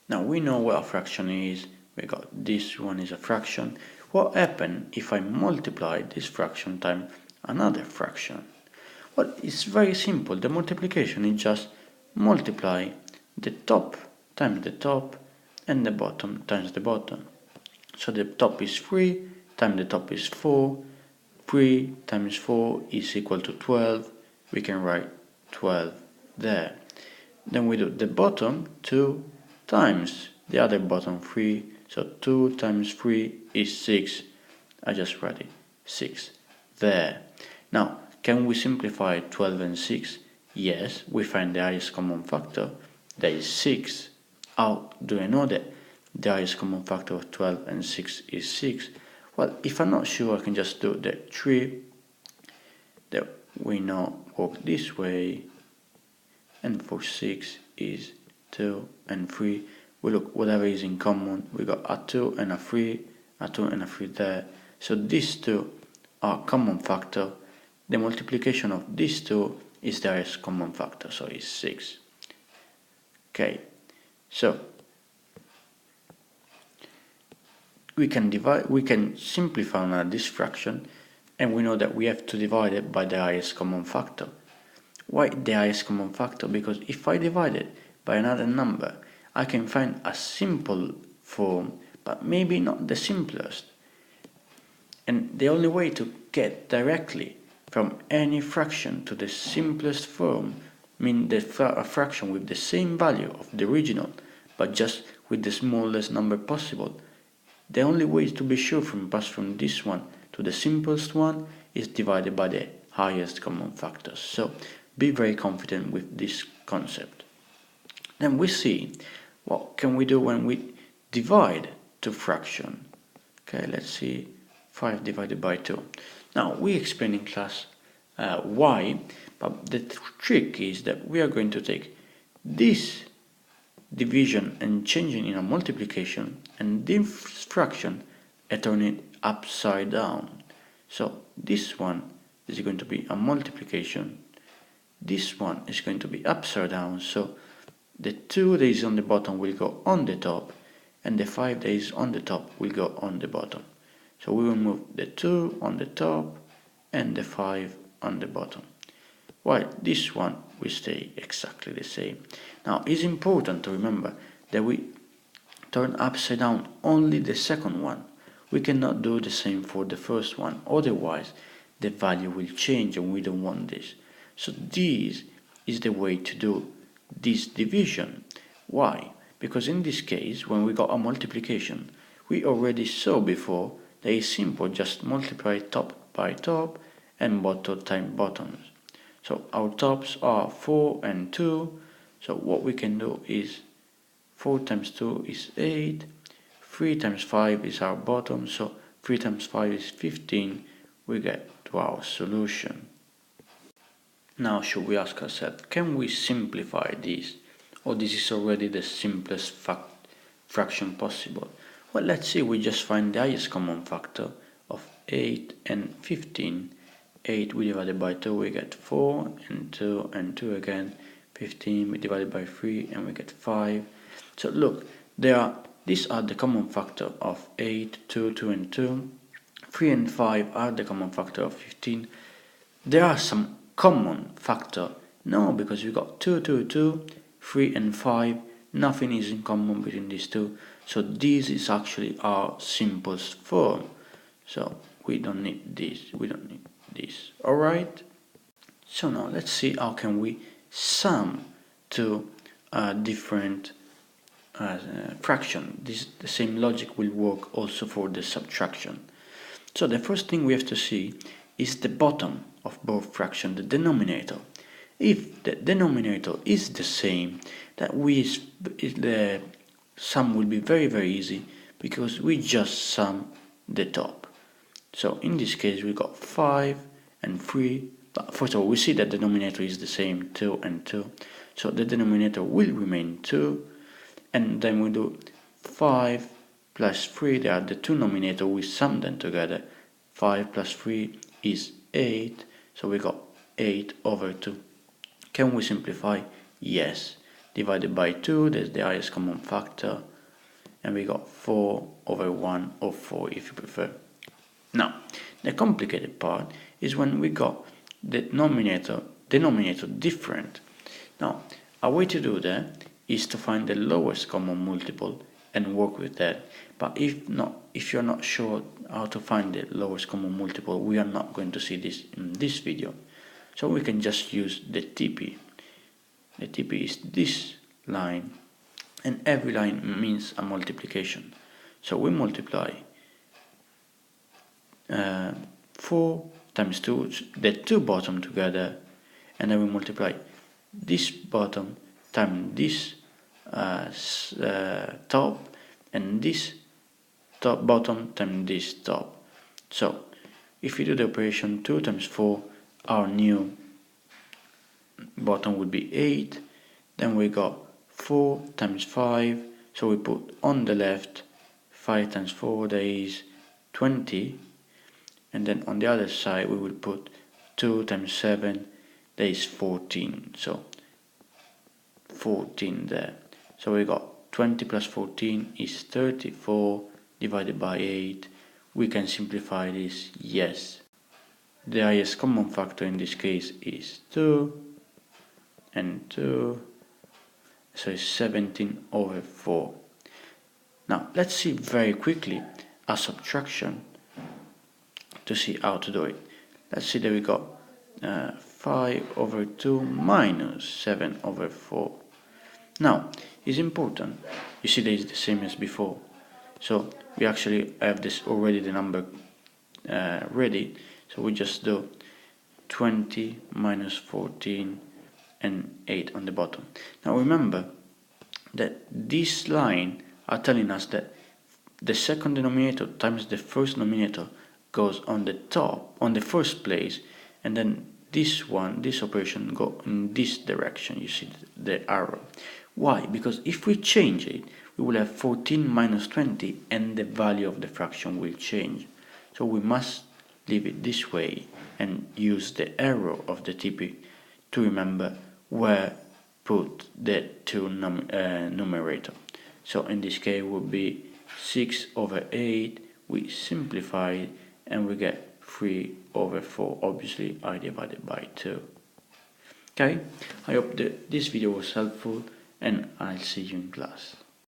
Now we know what a fraction is. We got this one is a fraction. What happens if I multiply this fraction times another fraction? Well, it's very simple. The multiplication is just multiply the top times the top and the bottom times the bottom. So the top is 3 times the top is 4. 3 times 4 is equal to 12. We can write 12 there. Then we do the bottom 2 times the other bottom 3. So 2 times 3 is 6. I just write it 6 there. Now, can we simplify 12 and 6? Yes, we find the highest common factor. That is 6. How do I know that the highest common factor of 12 and 6 is 6? Well, if I'm not sure, I can just do the 3 that we know work this way, and for 6 is 2 and 3. We look whatever is in common. We got a 2 and a 3, a 2 and a 3 there. So these two are common factor. The multiplication of these two is the highest common factor, so it's 6. Okay, so we can simplify now this fraction, and we know that we have to divide it by the highest common factor. Why the highest common factor? Because if I divide it by another number, I can find a simple form, but maybe not the simplest. And the only way to get directly from any fraction to the simplest form means a fraction with the same value of the original, but just with the smallest number possible. The only way to be sure from pass from this one to the simplest one is divided by the highest common factors. So be very confident with this concept. Then we see what can we do when we divide two fractions. Okay, let's see 5 divided by 2. Now we explained in class why, but the trick is that we are going to take this division and change it in a multiplication, and this fraction and turn it upside down. So this one is going to be a multiplication, this one is going to be upside down, so the 2 that is on the bottom will go on the top, and the 5 that is on the top will go on the bottom. So we will move the 2 on the top and the 5 on the bottom, while this one will stay exactly the same. Now it's important to remember that we turn upside down only the second one. We cannot do the same for the first one, otherwise the value will change and we don't want this. So this is the way to do this division. Why? Because in this case, when we got a multiplication, we already saw before that it's simple, just multiply top by top and bottom times bottoms. So our tops are 4 and 2, so what we can do is 4 times 2 is 8, 3 times 5 is our bottom, so 3 times 5 is 15, we get to our solution. Now should we ask ourselves, can we simplify this, or this is already the simplest fraction possible? Well, let's see, we just find the highest common factor of 8 and 15. 8 we divided by 2, we get 4, and 2 again, 15 we divided by 3 and we get 5. So look, these are the common factor of 8, 2, 2 and 2. 3 and 5 are the common factor of 15. There are some common factor? No, because we got 2, 2, 2, 3 and 5, nothing is in common between these two. So this is actually our simplest form. So we don't need this, alright? So now let's see how can we sum two different fractions. The same logic will work also for the subtraction. So the first thing we have to see is the bottom of both fractions, the denominator. If the denominator is the same, the sum will be very, very easy because we just sum the top. So in this case we got 5 and 3, but first of all we see that the denominator is the same, 2 and 2, so the denominator will remain 2, and then we do 5 plus 3, they are the two denominator, we sum them together, 5 plus 3 is 8, so we got 8 over 2. Can we simplify? Yes, divided by 2, that's the highest common factor, and we got 4 over 1, or 4 if you prefer. Now, the complicated part is when we got the denominator different. Now, a way to do that is to find the lowest common multiple and work with that. But if you're not sure how to find the lowest common multiple, we are not going to see this in this video. So we can just use the TP. The TP is this line, and every line means a multiplication. So we multiply 4 times 2, the two bottom together, and then we multiply this bottom times this top, and this top bottom times this top. So if we do the operation 2 times 4, our new bottom would be 8. Then we got 4 times 5, so we put on the left 5 times 4, that is 20, and then on the other side we will put 2 times 7, that is 14, so 14 there. So we got 20 plus 14 is 34 divided by 8. We can simplify this, yes. The highest common factor in this case is 2 and 2, so it's 17 over 4. Now let's see very quickly a subtraction to see how to do it. Let's see that we got 5 over 2 minus 7 over 4. Now, it's important, you see that it's the same as before. So we actually have this already, the number ready. So we just do 20 minus 14 and 8 on the bottom. Now remember that this line are telling us that the second denominator times the first denominator goes on the top, on the first place, and then this operation go in this direction. You see the arrow. Why? Because if we change it, we will have 14 minus 20, and the value of the fraction will change. So we must leave it this way and use the arrow of the TP to remember where put the two numerator. So in this case would be 6 over 8, we simplify it, and we get 3 over 4, obviously I divided by 2. Okay, I hope that this video was helpful, and I'll see you in class.